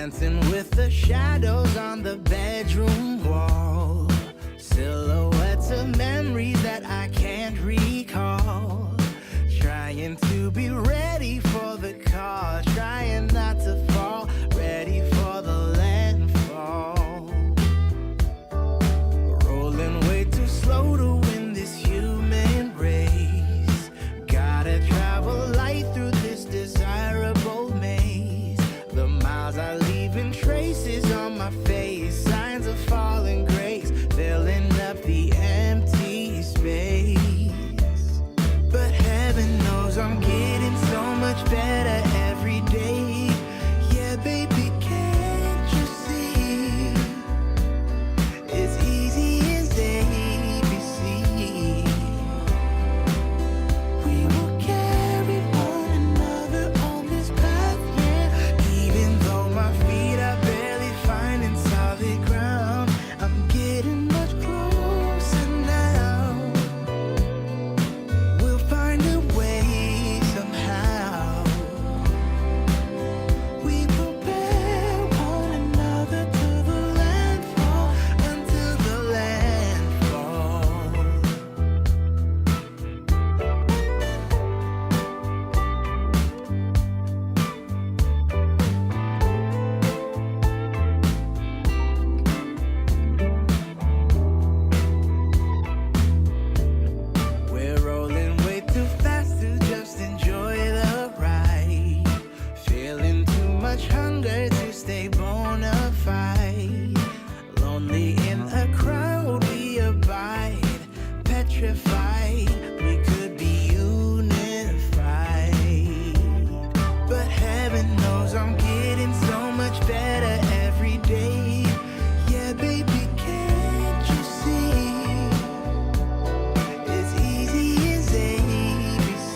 dancing with the shadows on the bedroom wall. Silhouettes of memories that I can't recall. Trying to be ready for the call, trying not to fall, ready for the landfall. Rolling way too slow to win this human race. Gotta travel light through this desirable maze. The miles I leave in traces on my face, signs of falling grace, filling up the empty space. But heaven knows I'm getting so much better every day. Yeah, baby, can't you see? It's easy as ABC. We will carry one another on this path, yeah. Even though my feet are barely finding solid ground, I'm getting much closer now. We'll find a way somehow. We prepare one another to the landfall, until the landfall. We're rolling way too fast to just enjoy the ride. Feeling too much hunger to stay bona fide. Lonely in a crowd we abide. Petrified, we could be unified. But heaven knows I'm getting so much better every day. Yeah, baby, can't you see? It's easy as ABC.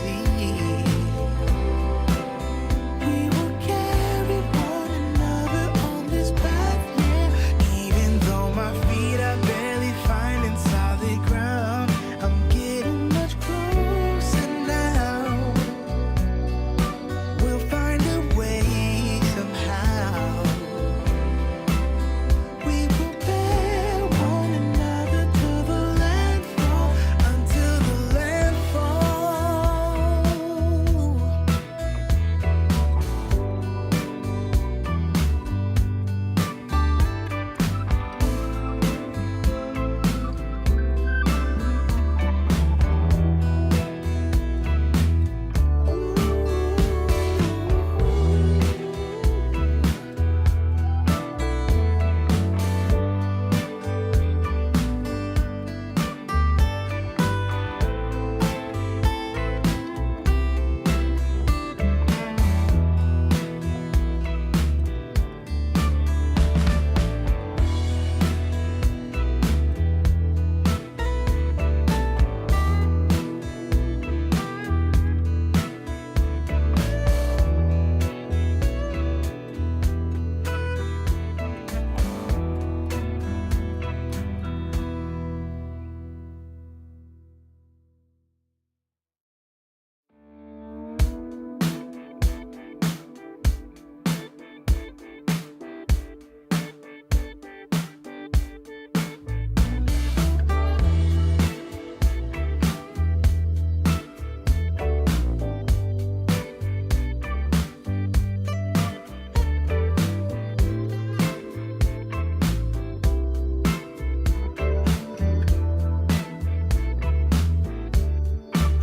We will carry one another on this path, yeah. Even though my feet are barely finding solid ground, I'm getting much closer now. We'll find a way somehow. We prepare one another to the landfall, until the landfall.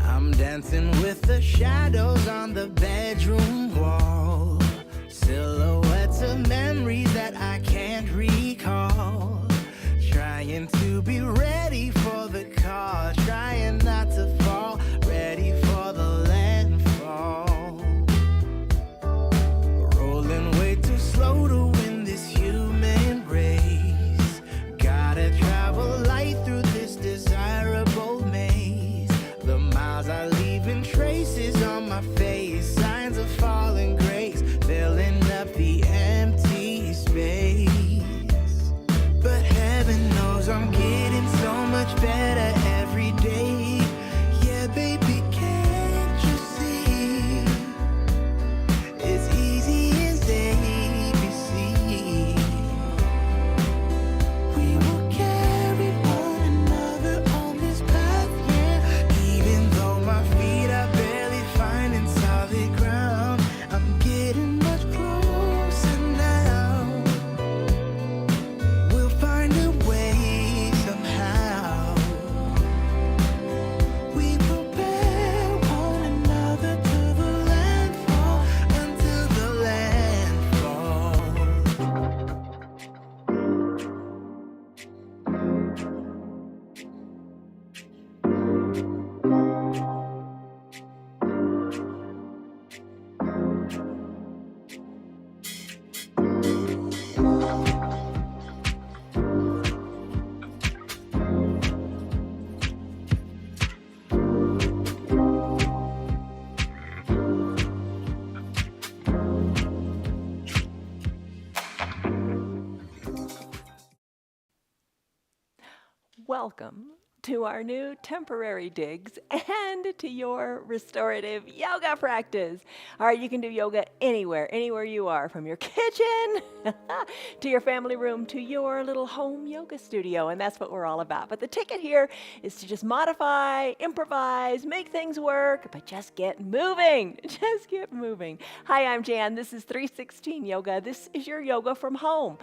I'm dancing with the shadows on the bedroom wall. Silhouettes of memories that I can't recall. Trying to be ready for the call, trying not to fall, ready for the landfall. Rolling way too slow to win this human race. Gotta travel light through this desirable maze. The miles I leave in traces on my welcome to our new temporary digs and to your restorative yoga practice. All right, you can do yoga anywhere you are, from your kitchen to your family room to your little home yoga studio, and that's what we're all about. But the ticket here is to just modify, improvise, make things work, but just get moving. Just get moving. Hi, I'm Jan. This is 316 Yoga. This is your yoga from home.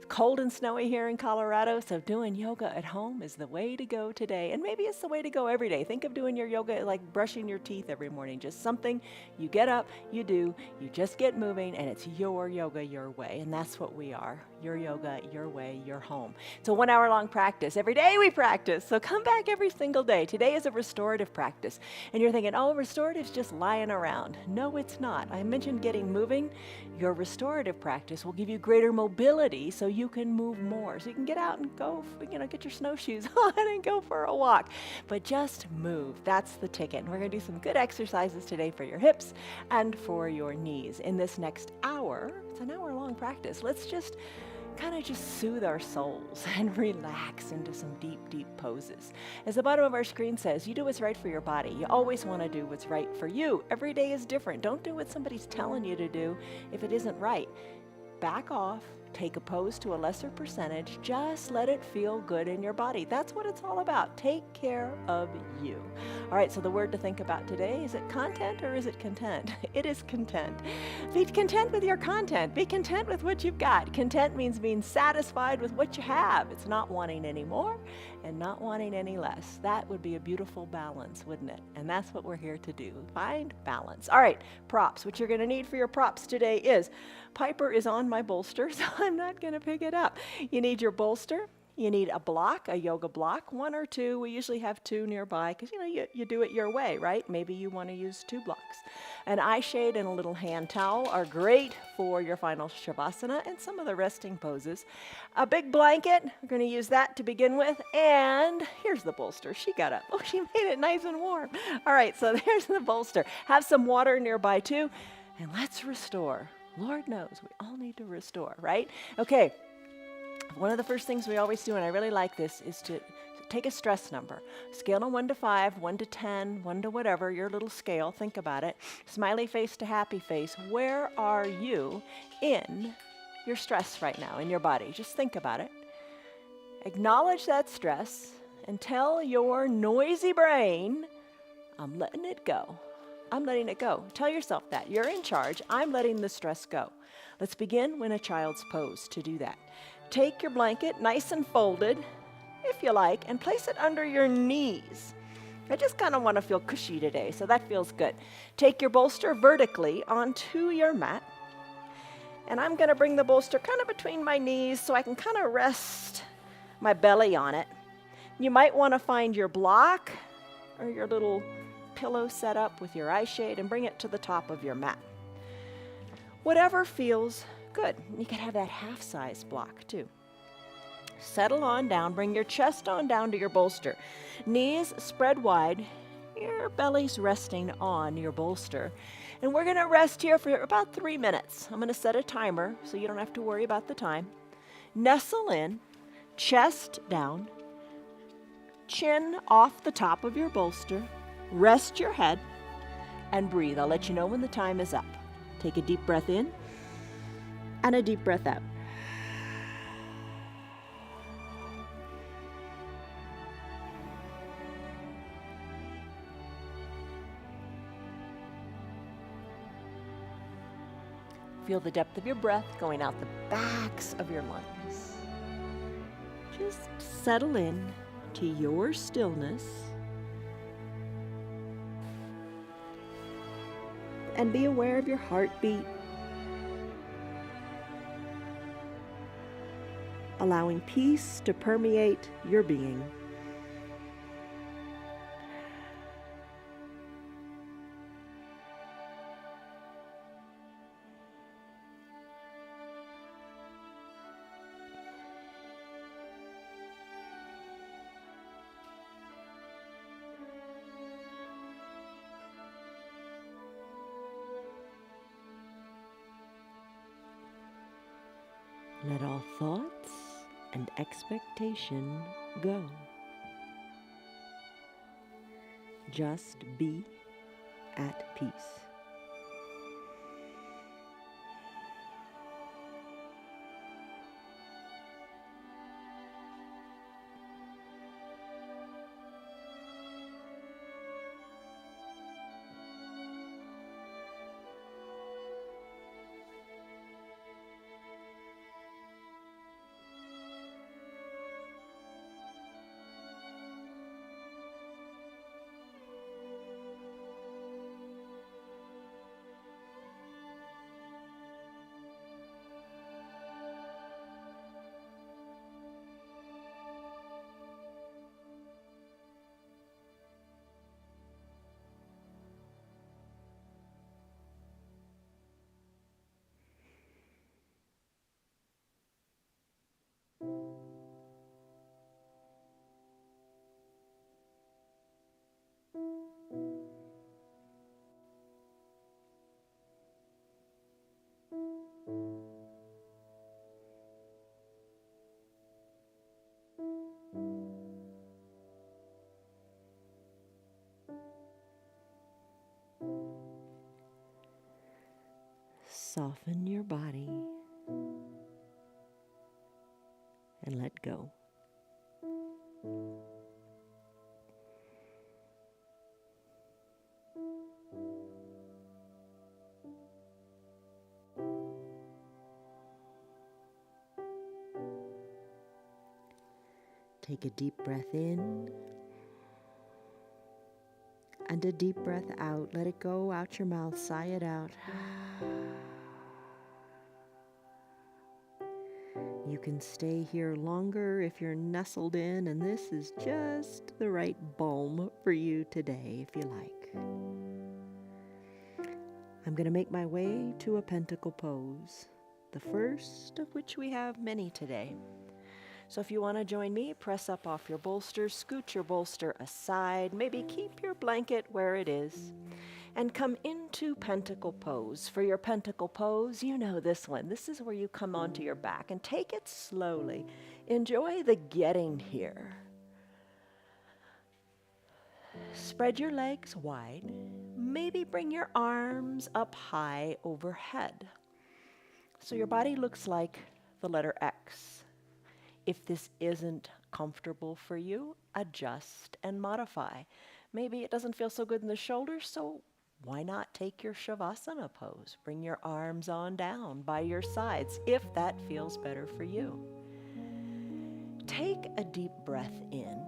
Cold and snowy here in Colorado, so doing yoga at home is the way to go today. And maybe it's the way to go every day. Think of doing your yoga like brushing your teeth every morning. Just something you get up, you do, you just get moving, and it's your yoga your way. And that's what we are. Your yoga, your way, your home. It's a 1 hour long practice. Every day we practice, so come back every single day. Today is a restorative practice. And you're thinking, oh, restorative's just lying around. No, it's not. I mentioned getting moving. Your restorative practice will give you greater mobility so you can move more. So you can get out and go, get your snowshoes on and go for a walk. But just move. That's the ticket. And we're going to do some good exercises today for your hips and for your knees. In this next hour, it's an hour long practice. Let's just kind of soothe our souls and relax into some deep, deep poses. As the bottom of our screen says, you do what's right for your body. You always want to do what's right for you. Every day is different. Don't do what somebody's telling you to do if it isn't right. Back off. Take a pose to a lesser percentage. Just let it feel good in your body. That's what it's all about. Take care of you. All right, so the word to think about today, is it content or is it content? It is content. Be content with your content. Be content with what you've got. Content means being satisfied with what you have. It's not wanting any more and not wanting any less. That would be a beautiful balance, wouldn't it? And that's what we're here to do. Find balance. All right, props. What you're going to need for your props today is, Piper is on my bolster, so I'm not going to pick it up. You need your bolster. You need a block, a yoga block, 1 or 2. We usually have 2 nearby because, you do it your way, right? Maybe you want to use 2 blocks. An eye shade and a little hand towel are great for your final shavasana and some of the resting poses. A big blanket, we're going to use that to begin with. And here's the bolster. She got up. Oh, she made it nice and warm. All right, so there's the bolster. Have some water nearby too. And let's restore. Lord knows we all need to restore, right? Okay. One of the first things we always do, and I really like this, is to take a stress number. Scale on 1 to 5, 1 to 10, 1 to whatever, your little scale. Think about it. Smiley face to happy face. Where are you in your stress right now, in your body? Just think about it. Acknowledge that stress and tell your noisy brain, I'm letting it go. I'm letting it go. Tell yourself that. You're in charge. I'm letting the stress go. Let's begin in a child's pose to do that. Take your blanket, nice and folded, if you like, and place it under your knees. I just kind of want to feel cushy today, so that feels good. Take your bolster vertically onto your mat, and I'm going to bring the bolster kind of between my knees so I can kind of rest my belly on it. You might want to find your block or your little pillow set up with your eye shade and bring it to the top of your mat. Whatever feels good. You can have that half-size block too. Settle on down. Bring your chest on down to your bolster. Knees spread wide. Your belly's resting on your bolster. And we're going to rest here for about 3 minutes. I'm going to set a timer so you don't have to worry about the time. Nestle in, chest down, chin off the top of your bolster. Rest your head and breathe. I'll let you know when the time is up. Take a deep breath in and a deep breath out. Feel the depth of your breath going out the backs of your lungs. Just settle in to your stillness. And be aware of your heartbeat. Allowing peace to permeate your being. Let all thoughts and expectation go. Just be at peace. Soften your body and let go. Take a deep breath in and a deep breath out. Let it go out your mouth. Sigh it out. You can stay here longer if you're nestled in, and this is just the right balm for you today if you like. I'm going to make my way to a pentacle pose, the first of which we have many today. So if you want to join me, press up off your bolster, scoot your bolster aside, maybe keep your blanket where it is, and come into pentacle pose. For your pentacle pose, you know this one. This is where you come onto your back and take it slowly. Enjoy the getting here. Spread your legs wide. Maybe bring your arms up high overhead. So your body looks like the letter X. If this isn't comfortable for you, adjust and modify. Maybe it doesn't feel so good in the shoulders, so why not take your shavasana pose? Bring your arms on down by your sides if that feels better for you. Take a deep breath in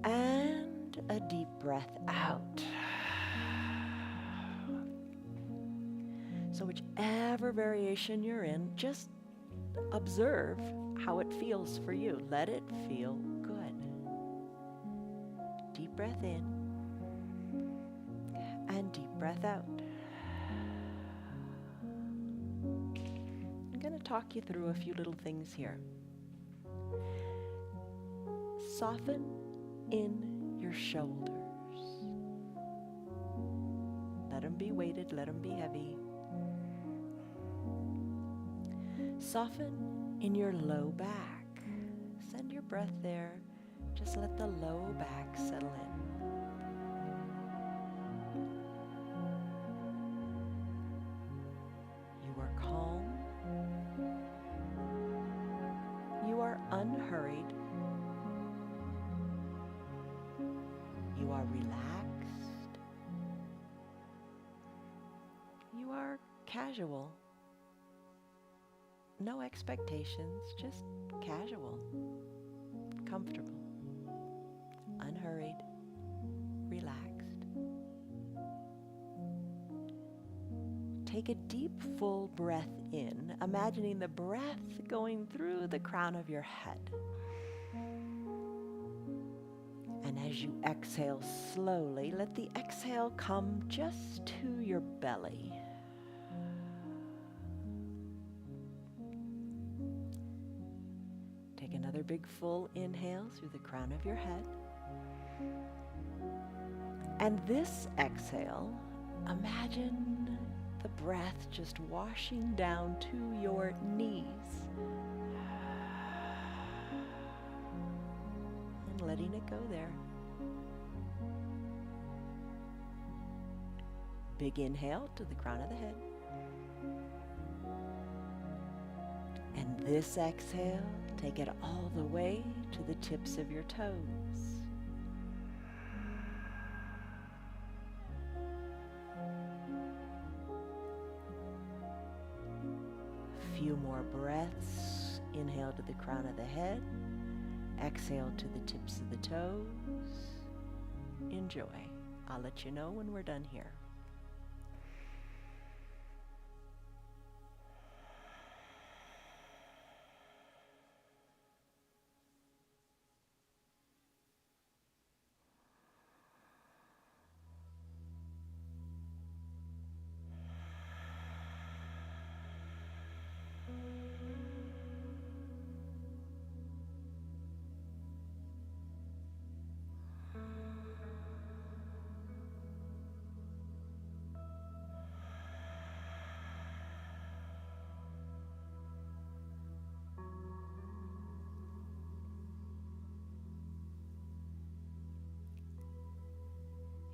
and a deep breath out. So whichever variation you're in, just observe how it feels for you. Let it feel good. Deep breath in and deep breath out. I'm going to talk you through a few little things here. Soften in your shoulders. Let them be weighted, let them be heavy. Soften in your low back. Send your breath there. Just let the low back settle in. You are calm. You are unhurried. You are relaxed. You are casual. No expectations, just casual, comfortable, unhurried, relaxed. Take a deep, full breath in, imagining the breath going through the crown of your head. And as you exhale slowly, let the exhale come just to your belly. Take another big full inhale through the crown of your head. And this exhale, imagine the breath just washing down to your knees. And letting it go there. Big inhale to the crown of the head. And this exhale, take it all the way to the tips of your toes. A few more breaths. Inhale to the crown of the head. Exhale to the tips of the toes. Enjoy. I'll let you know when we're done here.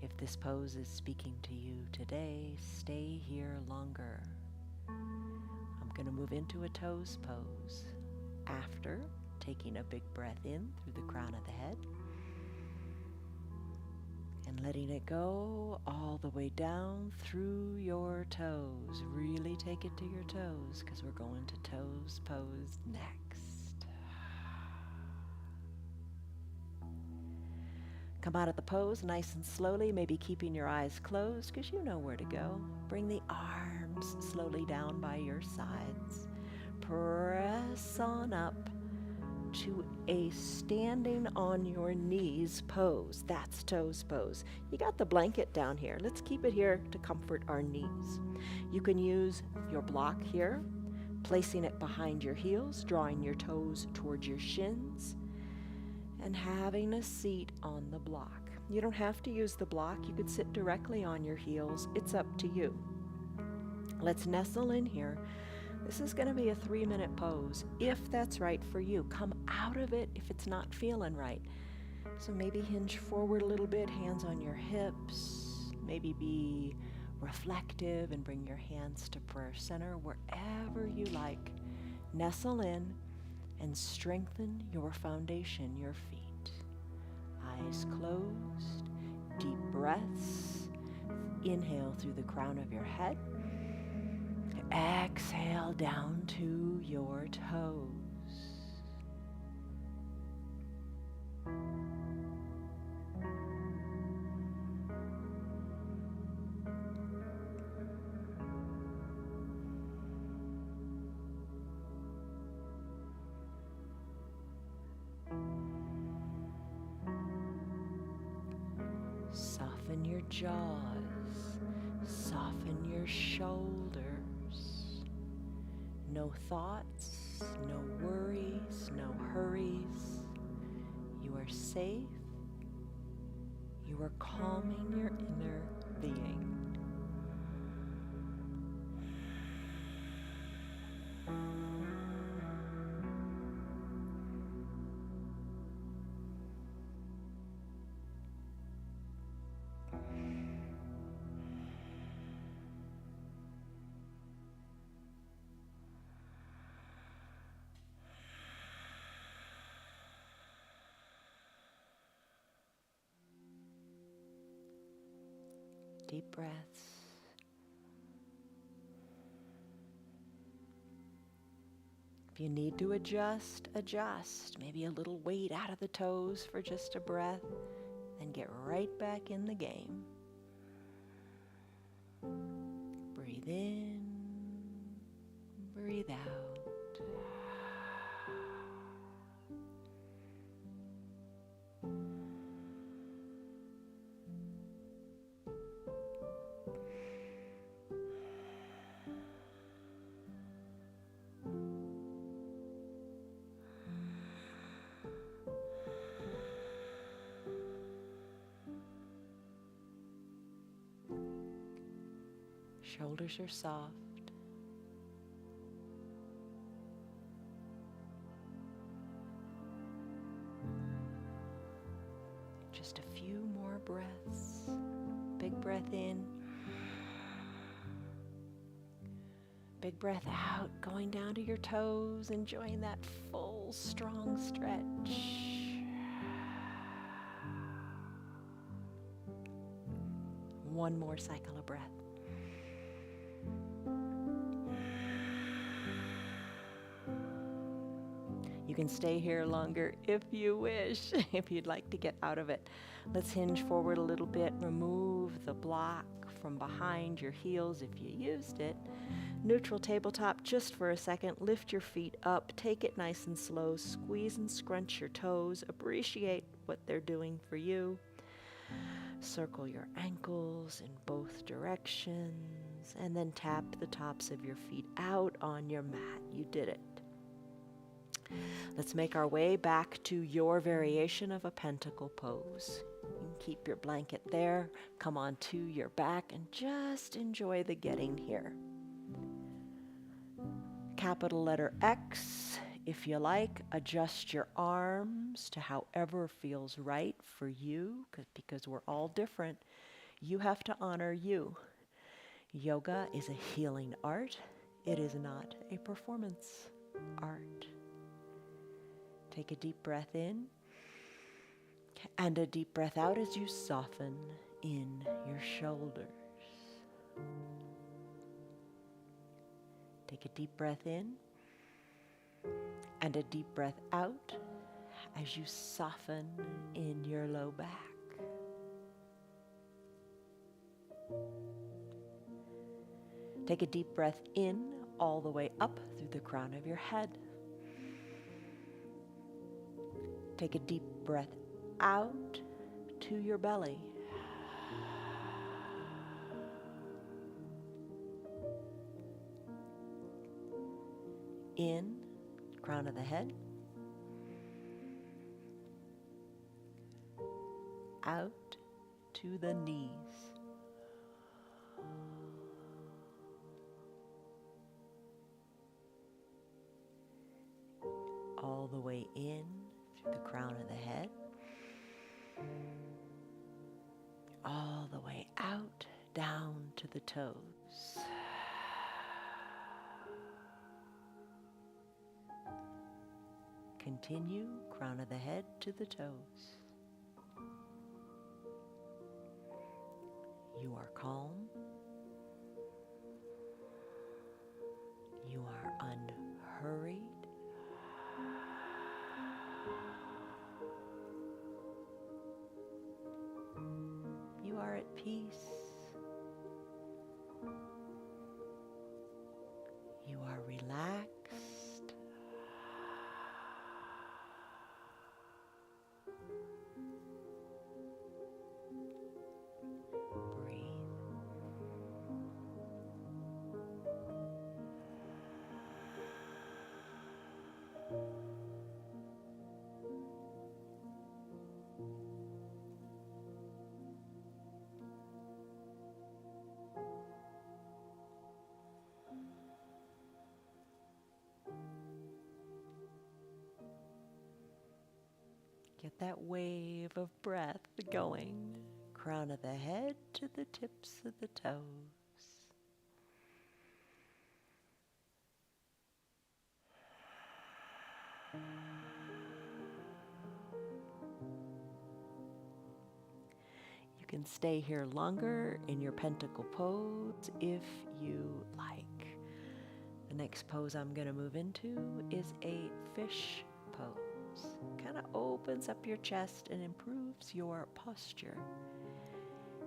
If this pose is speaking to you today, stay here longer. I'm going to move into a toes pose after taking a big breath in through the crown of the head and letting it go all the way down through your toes. Really take it to your toes because we're going to toes pose next. Come out of the pose nice and slowly, maybe keeping your eyes closed because you know where to go. Bring the arms slowly down by your sides. Press on up to a standing on your knees pose. That's toes pose. You got the blanket down here. Let's keep it here to comfort our knees. You can use your block here, placing it behind your heels, drawing your toes towards your shins, and having a seat on the block. You don't have to use the block. You could sit directly on your heels. It's up to you. Let's nestle in here. This is going to be a 3-minute pose, if that's right for you. Come out of it if it's not feeling right. So maybe hinge forward a little bit, hands on your hips. Maybe be reflective and bring your hands to prayer center, wherever you like. Nestle in and strengthen your foundation, your feet. Eyes closed, deep breaths. Inhale through the crown of your head. Exhale down to your toes. Soften your jaws, soften your shoulders. No thoughts, no worries, no hurries. You are safe. You are calming your inner being. Deep breaths. If you need to adjust, adjust. Maybe a little weight out of the toes for just a breath, then get right back in the game. Breathe in, breathe out. Shoulders are soft. Just a few more breaths. Big breath in. big breath out, going down to your toes, enjoying that full, strong stretch. One more cycle of breath. You can stay here longer if you wish, if you'd like to get out of it. Let's hinge forward a little bit. Remove the block from behind your heels if you used it. Neutral tabletop just for a second. Lift your feet up. Take it nice and slow. Squeeze and scrunch your toes. Appreciate what they're doing for you. Circle your ankles in both directions, and then tap the tops of your feet out on your mat. You did it. Let's make our way back to your variation of a pentacle pose. You can keep your blanket there, come onto your back, and just enjoy the getting here. Capital letter X. If you like, adjust your arms to however feels right for you, because we're all different. You have to honor you. Yoga is a healing art. It is not a performance art. Take a deep breath in and a deep breath out as you soften in your shoulders. Take a deep breath in and a deep breath out as you soften in your low back. Take a deep breath in all the way up through the crown of your head. Take a deep breath out to your belly. In, crown of the head. Out to the knees. All the way in through the crown of the head. All the way out, down to the toes. Continue, crown of the head to the toes. You are calm. You are unhurried. You are at peace. You are relaxed. Get that wave of breath going. Crown of the head to the tips of the toes. You can stay here longer in your pentacle pose if you like. The next pose I'm going to move into is a fish pose. Kind of opens up your chest and improves your posture.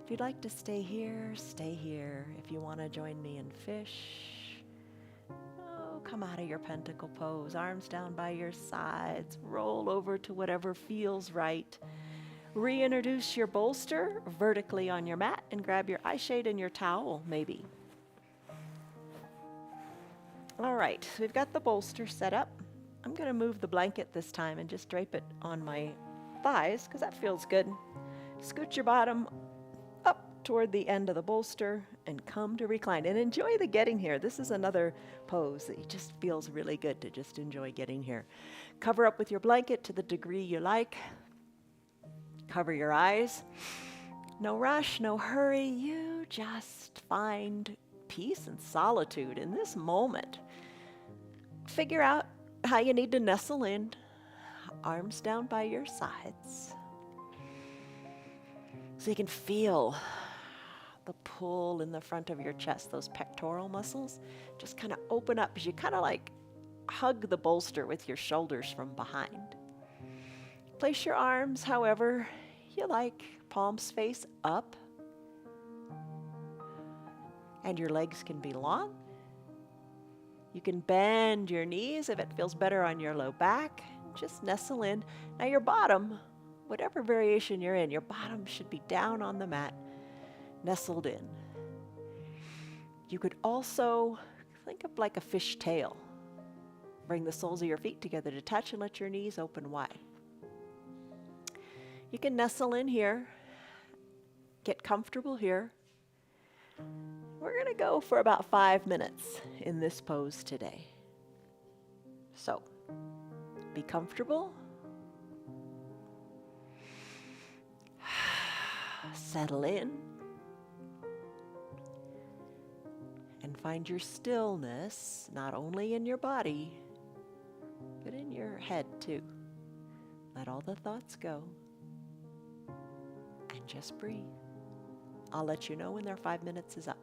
If you'd like to stay here, stay here. If you want to join me in fish, come out of your pentacle pose, arms down by your sides, roll over to whatever feels right. Reintroduce your bolster vertically on your mat and grab your eye shade and your towel, maybe. All right, so we've got the bolster set up. I'm going to move the blanket this time and just drape it on my thighs because that feels good. Scoot your bottom up toward the end of the bolster and come to recline and enjoy the getting here. This is another pose that just feels really good to just enjoy getting here. Cover up with your blanket to the degree you like. Cover your eyes. No rush, no hurry. You just find peace and solitude in this moment. Figure out how you need to nestle in, arms down by your sides, so you can feel the pull in the front of your chest, those pectoral muscles. Just kind of open up as you kind of like hug the bolster with your shoulders from behind. Place your arms however you like, palms face up, and your legs can be long. You can bend your knees if it feels better on your low back. Just nestle in. Now your bottom, whatever variation you're in, your bottom should be down on the mat, nestled in. You could also think of like a fish tail. Bring the soles of your feet together to touch and let your knees open wide. You can nestle in here, get comfortable here. We're going to go for about 5 minutes in this pose today. So, be comfortable. Settle in. And find your stillness, not only in your body, but in your head too. Let all the thoughts go. And just breathe. I'll let you know when their 5 minutes is up.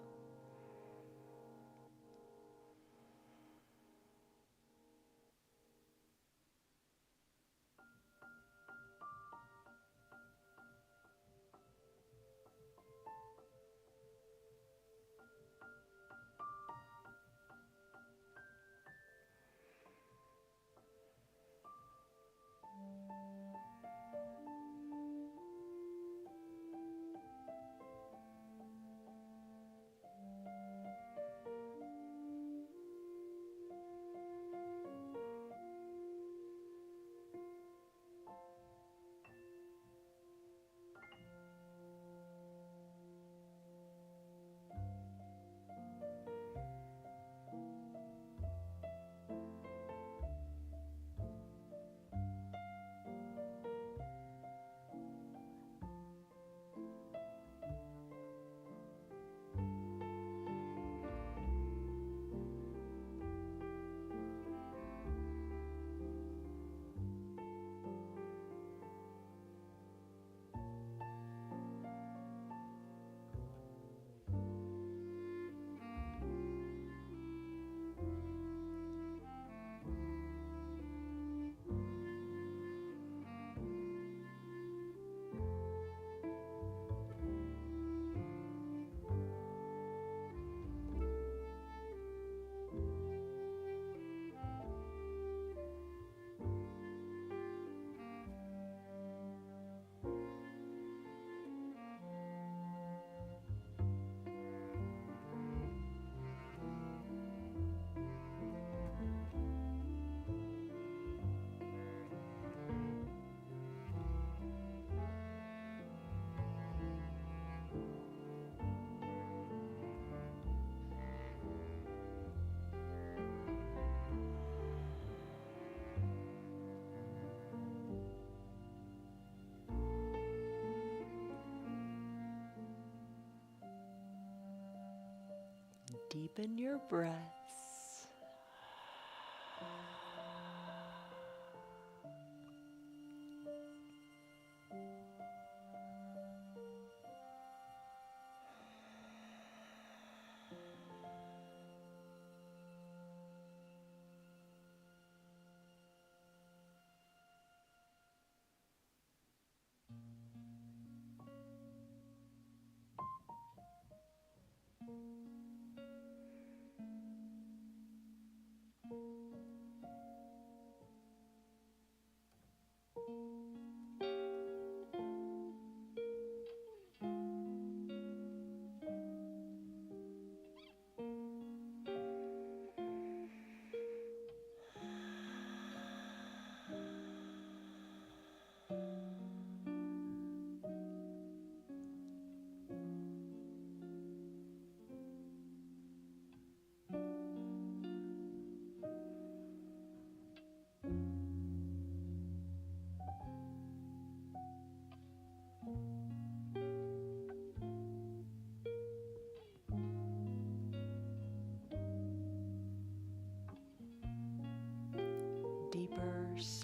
Deepen your breaths.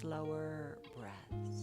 slower breaths.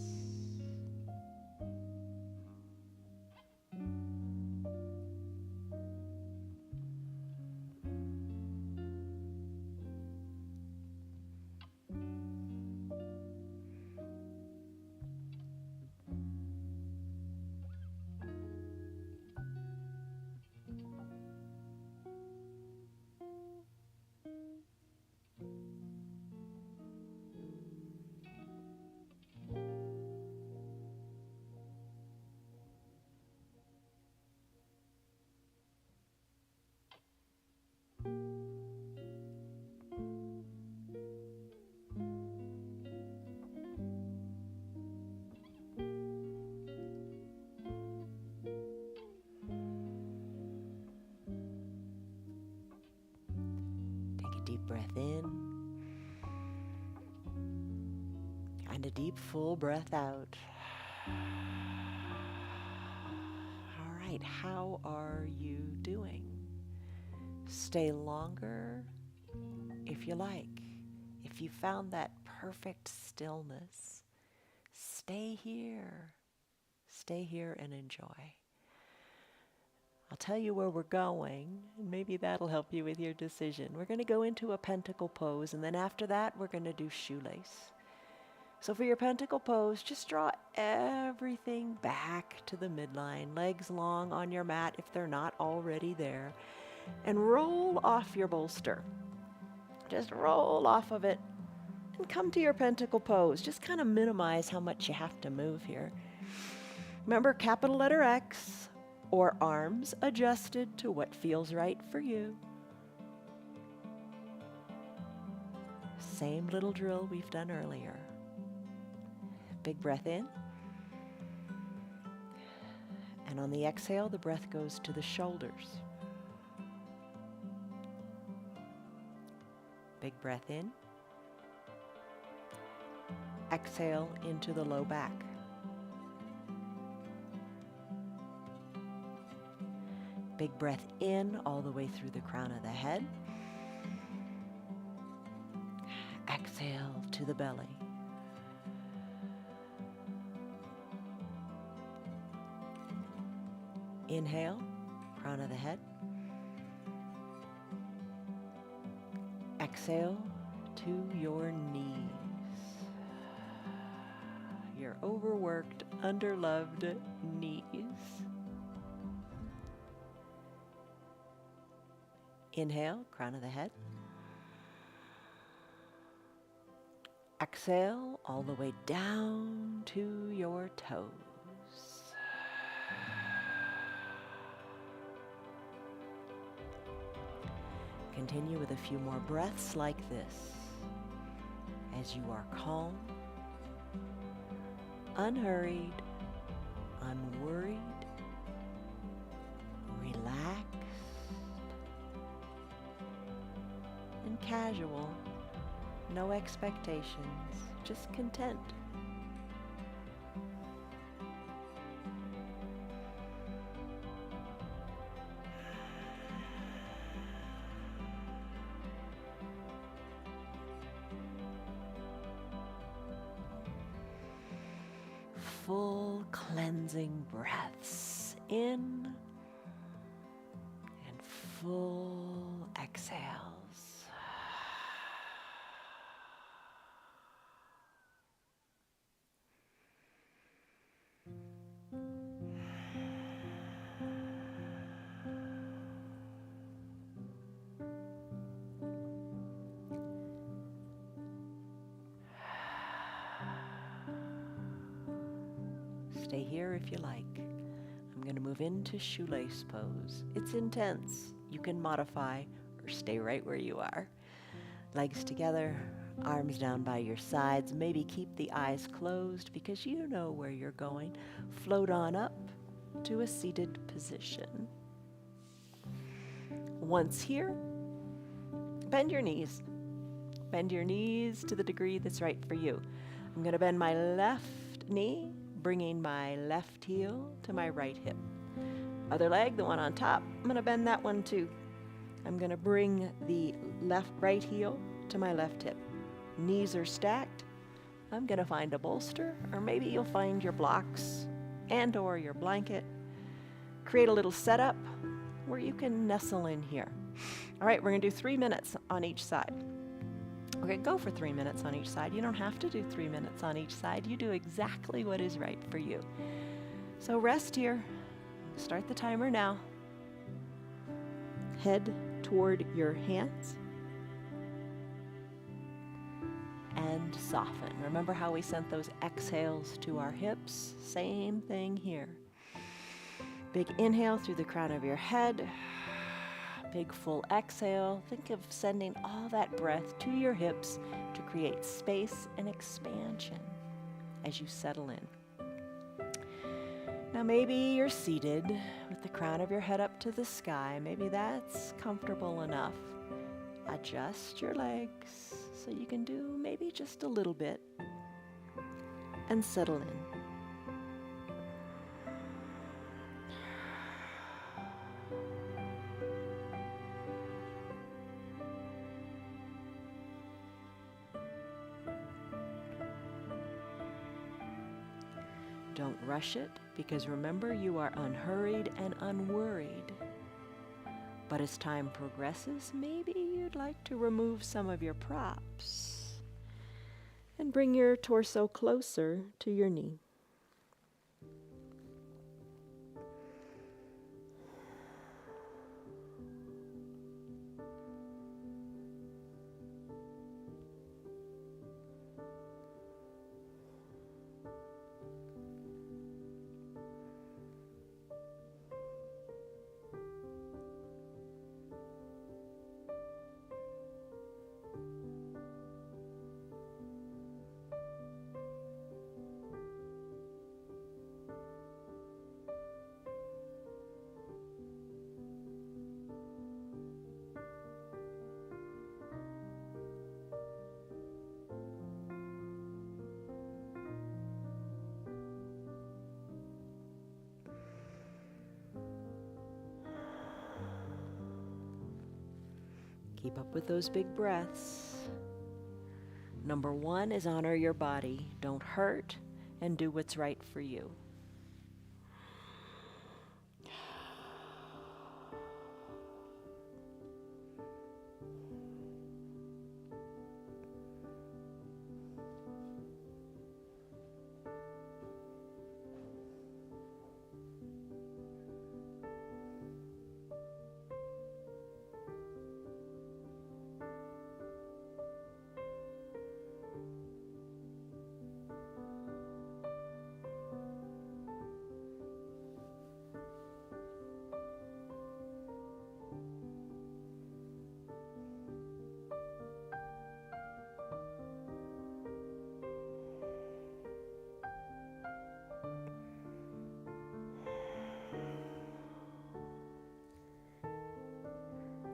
Take a deep breath in and a deep full breath out. All right, how are you doing? Stay longer if you like. If you found that perfect stillness, stay here. Stay here and enjoy. I'll tell you where we're going, and maybe that'll help you with your decision. We're going to go into a pentacle pose, and then after that, we're going to do shoelace. So for your pentacle pose, just draw everything back to the midline, legs long on your mat if they're not already there, and roll off your bolster. Just roll off of it and come to your pentacle pose. Just kind of minimize how much you have to move here. Remember, capital letter X, or arms adjusted to what feels right for you. Same little drill we've done earlier. Big breath in. And on the exhale, the breath goes to the shoulders. Big breath in. Exhale into the low back. Big breath in all the way through the crown of the head. Exhale to the belly. Inhale, crown of the head. Exhale to your knees. Your overworked, underloved knees. Inhale, crown of the head. Exhale all the way down to your toes. Continue with a few more breaths like this as you are calm, unhurried, unworried, relaxed, and casual. No expectations, just content. Full cleansing breaths in and full exhales. Stay here if you like. I'm going to move into shoelace pose. It's intense. You can modify or stay right where you are. Legs together, arms down by your sides. Maybe keep the eyes closed because you know where you're going. Float on up to a seated position. Once here, bend your knees. Bend your knees to the degree that's right for you. I'm going to bend my left knee, bringing my left heel to my right hip. Other leg, the one on top, I'm going to bend that one too. I'm going to bring the right heel to my left hip. Knees are stacked, I'm going to find a bolster, or maybe you'll find your blocks and or your blanket. Create a little setup where you can nestle in here. All right, we're going to do 3 minutes on each side. We're going to go for 3 minutes on each side. You don't have to do 3 minutes on each side. You do exactly what is right for you. So rest here. Start the timer now. Head toward your hands. And soften. Remember how we sent those exhales to our hips? Same thing here. Big inhale through the crown of your head. Big full exhale. Think of sending all that breath to your hips to create space and expansion as you settle in. Now maybe you're seated with the crown of your head up to the sky. Maybe that's comfortable enough. Adjust your legs so you can do maybe just a little bit and settle in. Don't rush it, because remember, you are unhurried and unworried. But as time progresses, maybe you'd like to remove some of your props and bring your torso closer to your knee. Keep up with those big breaths. Number 1 is honor your body. Don't hurt, and do what's right for you.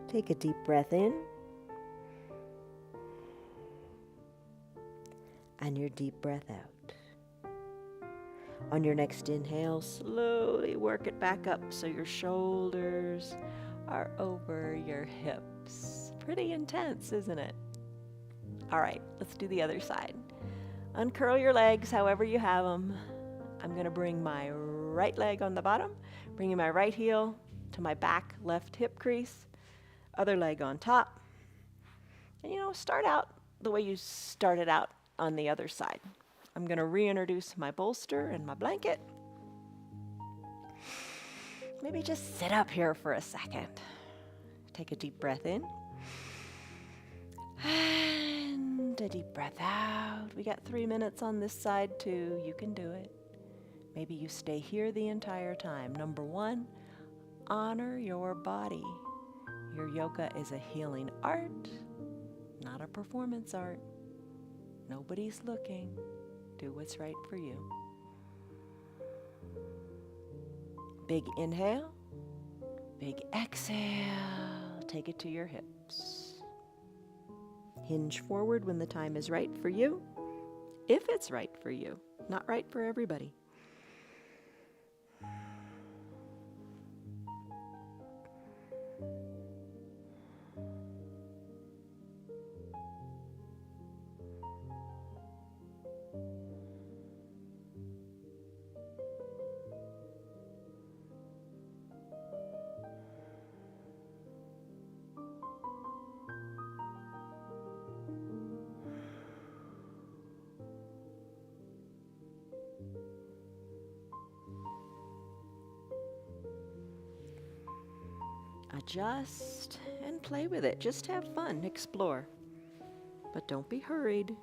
Take a deep breath in, and your deep breath out. On your next inhale, slowly work it back up so your shoulders are over your hips. Pretty intense, isn't it? All right, let's do the other side. Uncurl your legs however you have them. I'm going to bring my right leg on the bottom, bringing my right heel to my back left hip crease. Other leg on top. And start out the way you started out on the other side. I'm going to reintroduce my bolster and my blanket. Maybe just sit up here for a second. Take a deep breath in. And a deep breath out. We got 3 minutes on this side too. You can do it. Maybe you stay here the entire time. Number 1, honor your body. Your yoga is a healing art, not a performance art. Nobody's looking. Do what's right for you. Big inhale, big exhale. Take it to your hips. Hinge forward when the time is right for you, if it's right for you, not right for everybody. adjust and play with it. Just have fun, explore. But don't be hurried.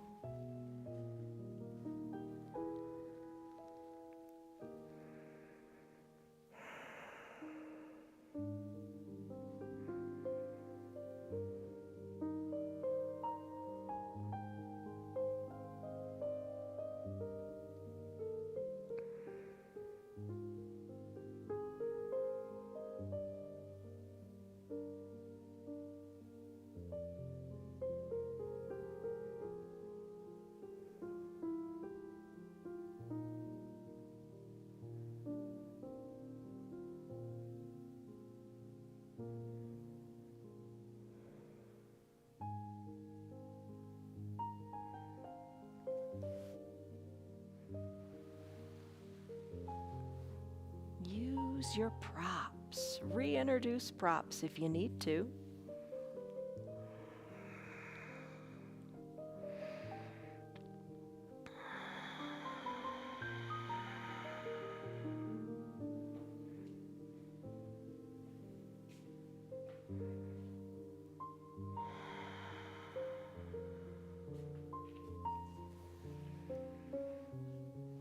Use your props. Reintroduce props if you need to.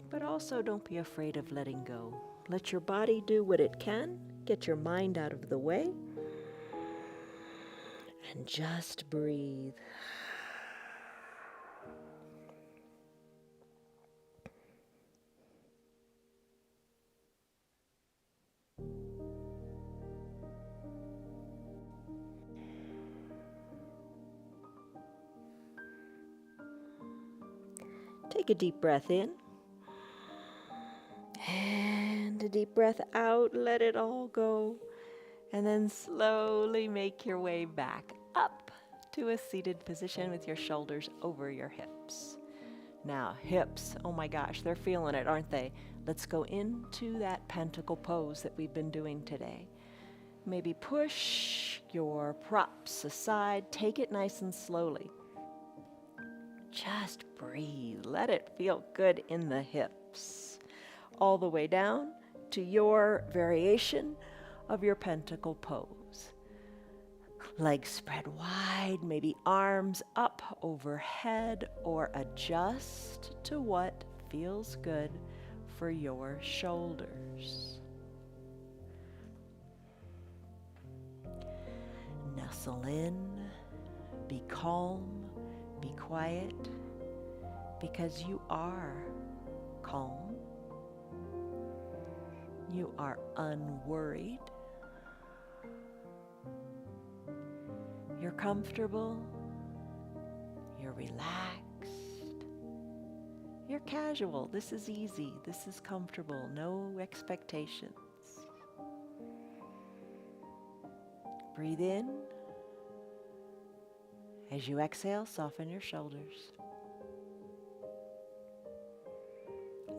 But also don't be afraid of letting go. Let your body do what it can. Get your mind out of the way. And just breathe. Take a deep breath in. And a deep breath out. Let it all go. And then slowly make your way back up to a seated position with your shoulders over your hips. Now, hips, oh my gosh, they're feeling it, aren't they? Let's go into that pentacle pose that we've been doing today. Maybe push your props aside. Take it nice and slowly. Just breathe. Let it feel good in the hips. All the way down to your variation of your pentacle pose. Legs spread wide, maybe arms up overhead, or adjust to what feels good for your shoulders. Nestle in, be calm, be quiet, because you are calm. You are unworried. You're comfortable. You're relaxed. You're casual. This is easy. This is comfortable. No expectations. Breathe in. As you exhale, soften your shoulders.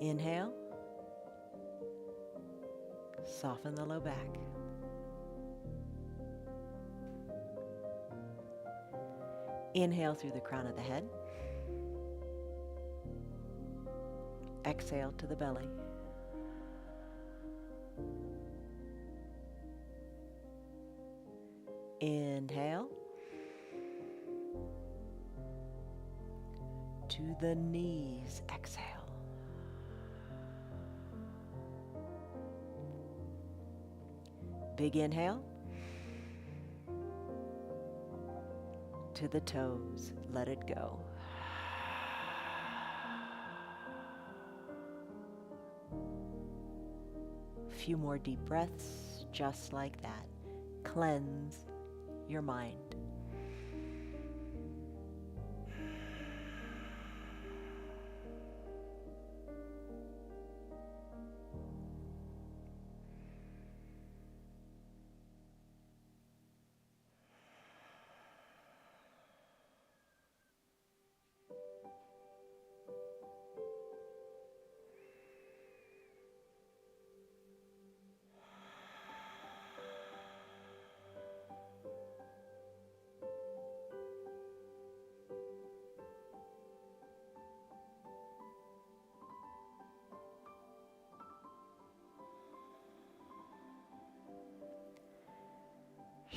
Inhale. Soften the low back. Inhale through the crown of the head. Exhale to the belly. Inhale to the knees. Exhale. Big inhale to the toes. Let it go. A few more deep breaths, just like that. Cleanse your mind.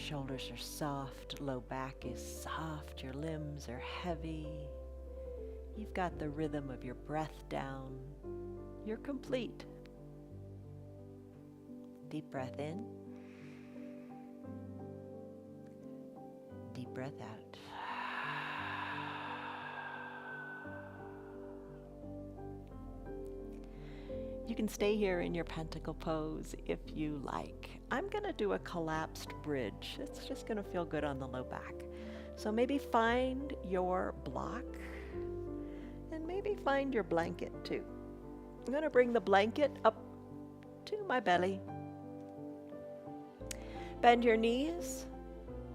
Shoulders are soft, low back is soft, your limbs are heavy. You've got the rhythm of your breath down. You're complete. Deep breath in. Deep breath out. You can stay here in your pentacle pose if you like. I'm going to do a collapsed bridge. It's just going to feel good on the low back. So maybe find your block and maybe find your blanket too. I'm going to bring the blanket up to my belly. Bend your knees.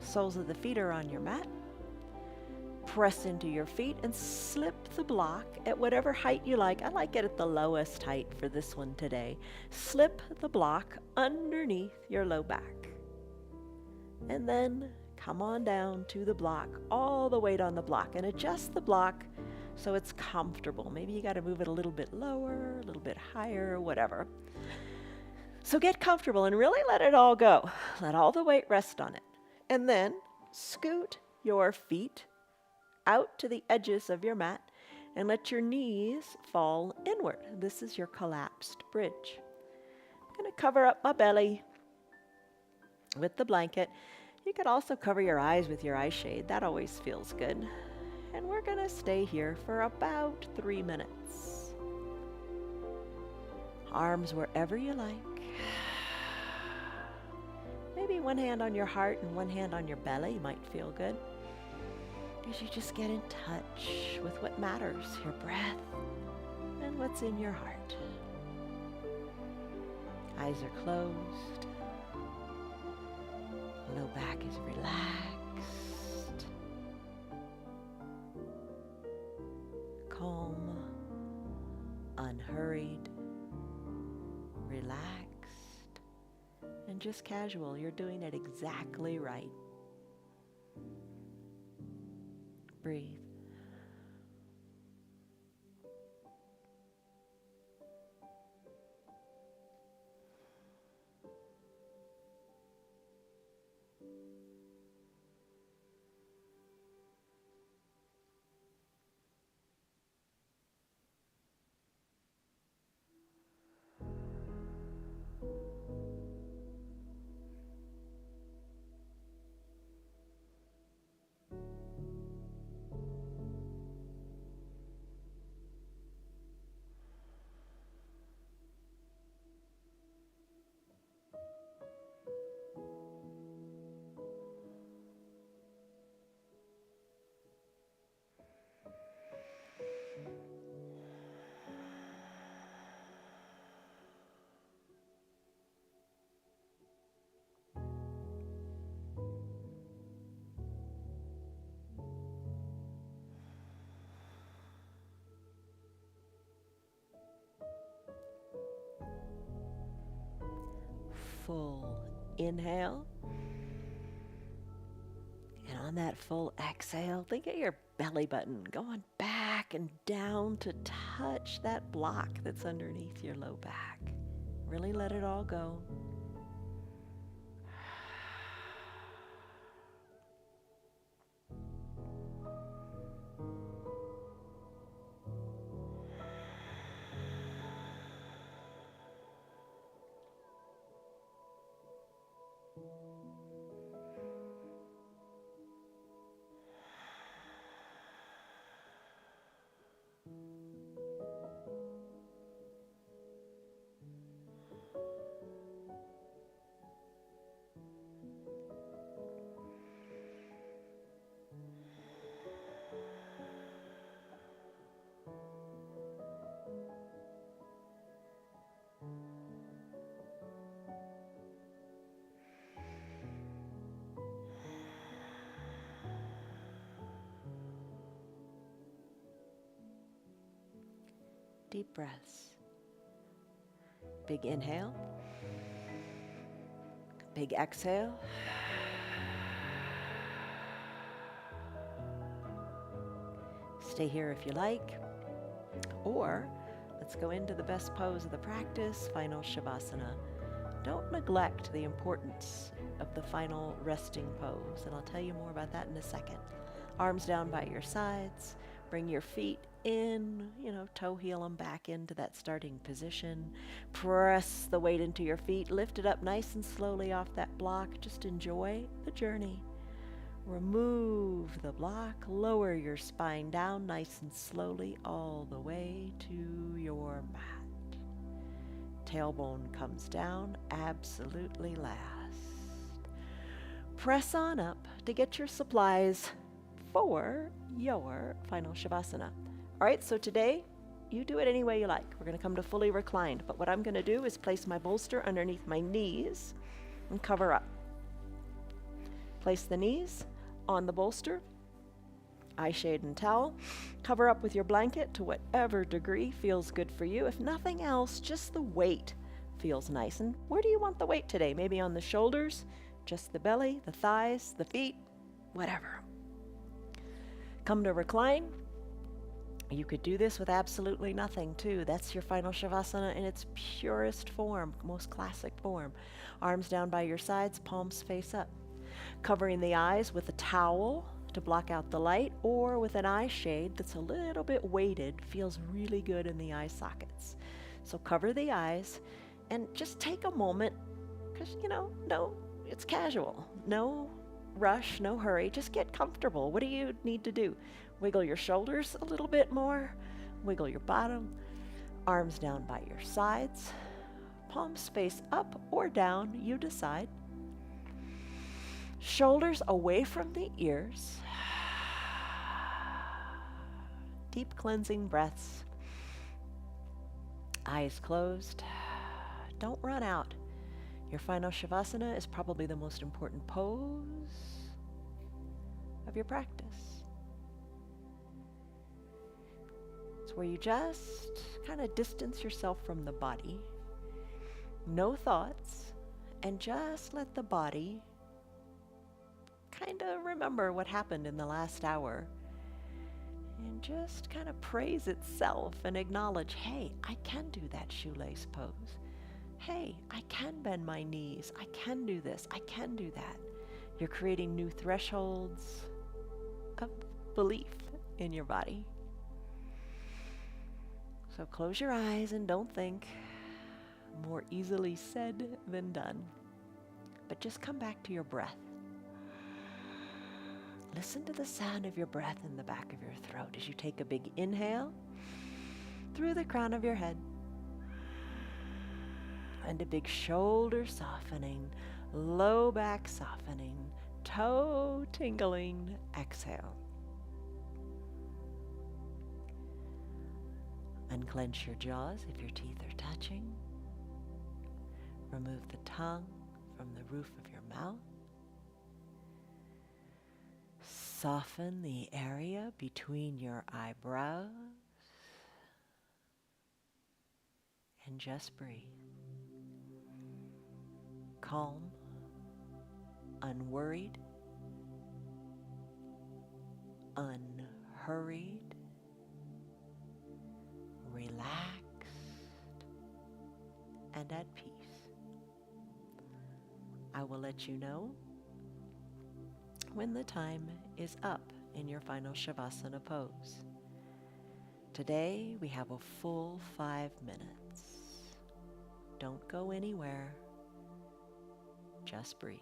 Soles of the feet are on your mat. Press into your feet and slip the block at whatever height you like. I like it at the lowest height for this one today. Slip the block underneath your low back. And then come on down to the block, all the weight on the block, and adjust the block so it's comfortable. Maybe you got to move it a little bit lower, a little bit higher, whatever. So get comfortable and really let it all go. Let all the weight rest on it. And then scoot your feet out to the edges of your mat and let your knees fall inward. This is your collapsed bridge. I'm going to cover up my belly with the blanket. You could also cover your eyes with your eye shade. That always feels good. And we're going to stay here for about 3 minutes. Arms wherever you like. Maybe one hand on your heart and one hand on your belly might feel good. As you just get in touch with what matters, your breath and what's in your heart. Eyes are closed. Low back is relaxed. Calm, unhurried, relaxed, and just casual. You're doing it exactly right. Breathe. Full inhale. And on that full exhale, think of your belly button going back and down to touch that block that's underneath your low back. Really let it all go. Deep breaths. Big inhale. Big exhale. Stay here if you like. Or let's go into the best pose of the practice, final shavasana. Don't neglect the importance of the final resting pose, and I'll tell you more about that in a second. Arms down by your sides. Bring your feet in, toe heel them back into that starting position. Press the weight into your feet. Lift it up nice and slowly off that block. Just enjoy the journey. Remove the block. Lower your spine down nice and slowly all the way to your mat. Tailbone comes down absolutely last. Press on up to get your supplies for your final shavasana. All right, so today you do it any way you like. We're going to come to fully reclined, but what I'm going to do is place my bolster underneath my knees and cover up. Place the knees on the bolster, eye shade and towel. Cover up with your blanket to whatever degree feels good for you. If nothing else, just the weight feels nice. And where do you want the weight today? Maybe on the shoulders, just the belly, the thighs, the feet, whatever. Come to recline. You could do this with absolutely nothing too. That's your final shavasana in its purest form, most classic form. Arms down by your sides, palms face up. Covering the eyes with a towel to block out the light, or with an eye shade that's a little bit weighted, feels really good in the eye sockets. So cover the eyes and just take a moment, because no, it's casual. No rush, no hurry, just get comfortable. What do you need to do? Wiggle your shoulders a little bit more, wiggle your bottom, arms down by your sides, palms face up or down, you decide. Shoulders away from the ears. Deep cleansing breaths. Eyes closed. Don't run out. Your final shavasana is probably the most important pose of your practice. It's where you just kind of distance yourself from the body. No thoughts. And just let the body kind of remember what happened in the last hour. And just kind of praise itself and acknowledge, hey, I can do that shoelace pose. Hey, I can bend my knees. I can do this. I can do that. You're creating new thresholds of belief in your body. So close your eyes and don't think. More easily said than done. But just come back to your breath. Listen to the sound of your breath in the back of your throat as you take a big inhale through the crown of your head. And a big shoulder softening, low back softening, toe tingling exhale. Unclench your jaws if your teeth are touching. Remove the tongue from the roof of your mouth. Soften the area between your eyebrows. And just breathe. Calm, unworried, unhurried, relaxed, and at peace. I will let you know when the time is up in your final shavasana pose. Today we have a full 5 minutes. Don't go anywhere. Just breathe.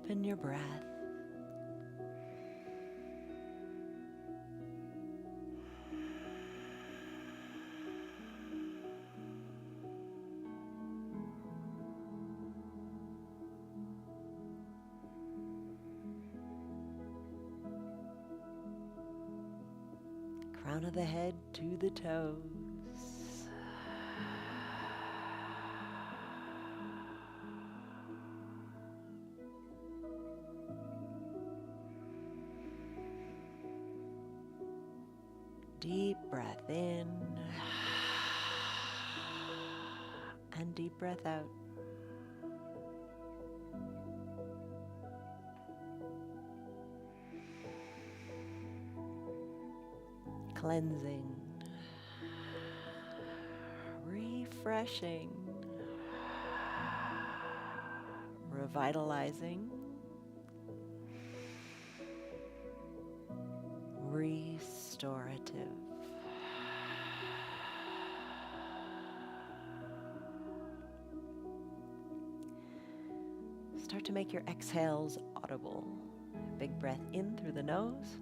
Deepen your breath. Crown of the head to the toes. Deep breath in and deep breath out. Cleansing, refreshing, revitalizing, restorative. Start to make your exhales audible. Big breath in through the nose.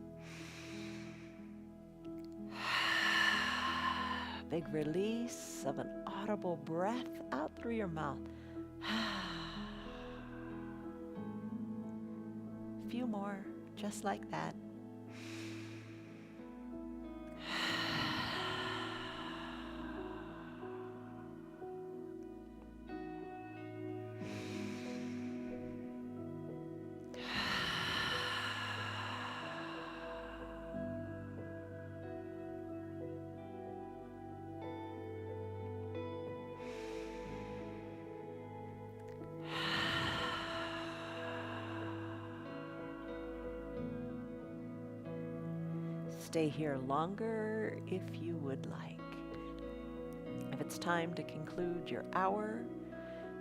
Big release of an audible breath out through your mouth. A few more, just like that. Stay here longer if you would like. If it's time to conclude your hour,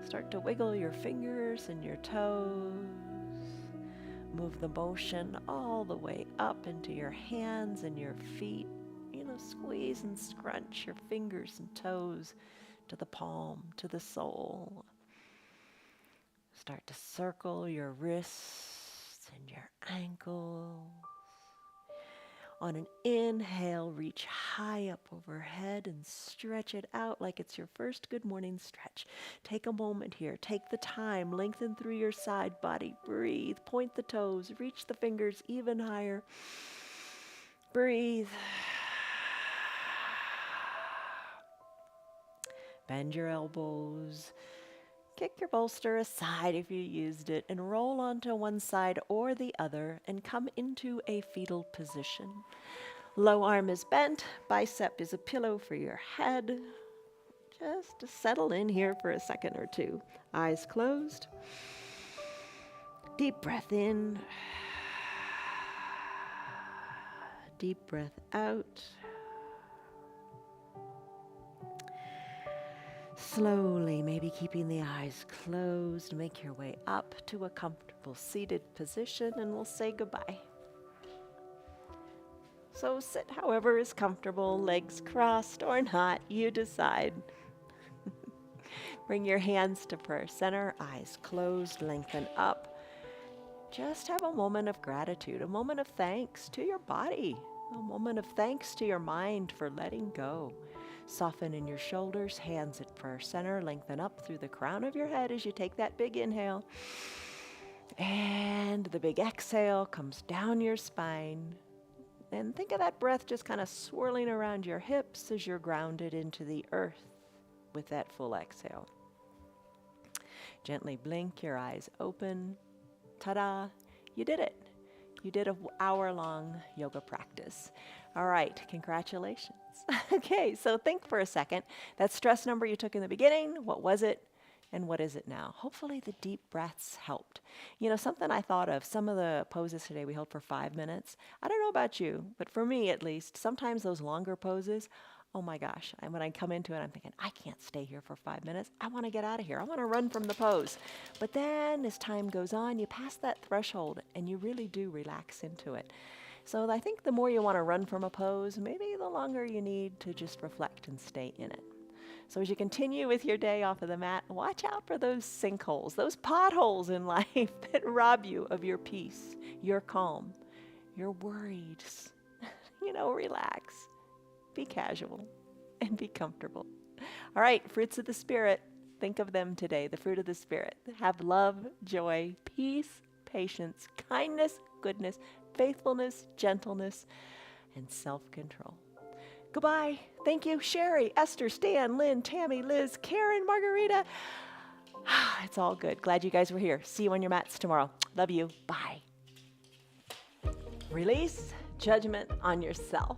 start to wiggle your fingers and your toes. Move the motion all the way up into your hands and your feet. Squeeze and scrunch your fingers and toes to the palm, to the sole. Start to circle your wrists and your ankles. On an inhale, reach high up overhead and stretch it out like it's your first good morning stretch. Take a moment here. Take the time. Lengthen through your side body. Breathe. Point the toes. Reach the fingers even higher. Breathe. Bend your elbows. Kick your bolster aside if you used it and roll onto one side or the other and come into a fetal position. Low arm is bent, bicep is a pillow for your head. Just to settle in here for a second or two. Eyes closed. Deep breath in. Deep breath out. Slowly, maybe keeping the eyes closed, make your way up to a comfortable seated position and we'll say goodbye. So sit however is comfortable, legs crossed or not, you decide. Bring your hands to prayer center, eyes closed, lengthen up. Just have a moment of gratitude, a moment of thanks to your body, a moment of thanks to your mind for letting go. Soften in your shoulders, hands at prayer center, lengthen up through the crown of your head as you take that big inhale. And the big exhale comes down your spine. And think of that breath just kind of swirling around your hips as you're grounded into the earth with that full exhale. Gently blink, your eyes open. Ta-da, you did it. You did an hour-long yoga practice. All right, congratulations. Okay, so think for a second. That stress number you took in the beginning, what was it and what is it now? Hopefully the deep breaths helped. Something I thought of, some of the poses today we held for 5 minutes. I don't know about you, but for me at least, sometimes those longer poses, oh my gosh, when I come into it, I'm thinking, I can't stay here for 5 minutes. I want to get out of here. I want to run from the pose. But then as time goes on, you pass that threshold and you really do relax into it. So I think the more you want to run from a pose, maybe the longer you need to just reflect and stay in it. So as you continue with your day off of the mat, watch out for those sinkholes, those potholes in life that rob you of your peace, your calm, your worries. Relax, be casual, and be comfortable. All right, fruits of the Spirit. Think of them today, the fruit of the Spirit. Have love, joy, peace, patience, kindness, goodness, faithfulness, gentleness, and self-control. Goodbye. Thank you, Sherry, Esther, Stan, Lynn, Tammy, Liz, Karen, Margarita. It's all good. Glad you guys were here. See you on your mats tomorrow. Love you. Bye. Release judgment on yourself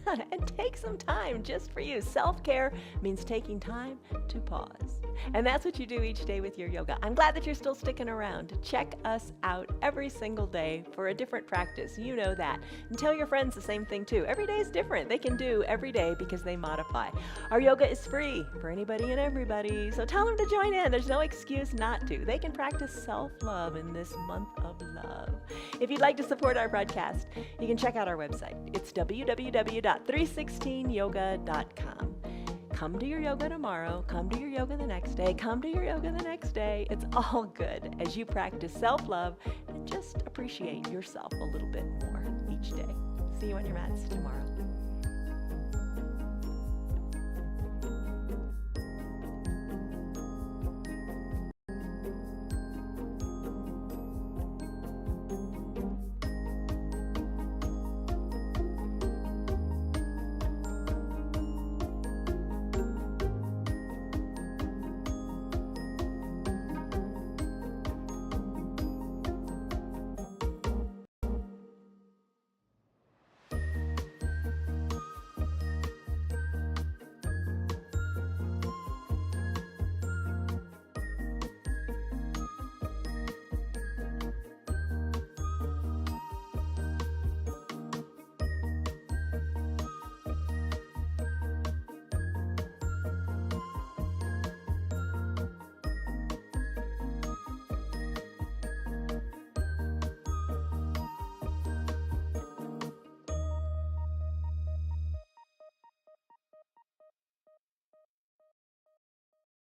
and take some time just for you. Self-care means taking time to pause. And that's what you do each day with your yoga. I'm glad that you're still sticking around. Check us out every single day for a different practice. You know that. And tell your friends the same thing too. Every day is different. They can do every day because they modify. Our yoga is free for anybody and everybody. So tell them to join in. There's no excuse not to. They can practice self-love in this month of love. If you'd like to support our broadcast, you can check out our website. It's www.316yoga.com. Come to your yoga tomorrow. Come to your yoga the next day. Come to your yoga the next day. It's all good as you practice self-love and just appreciate yourself a little bit more each day. See you on your mats tomorrow.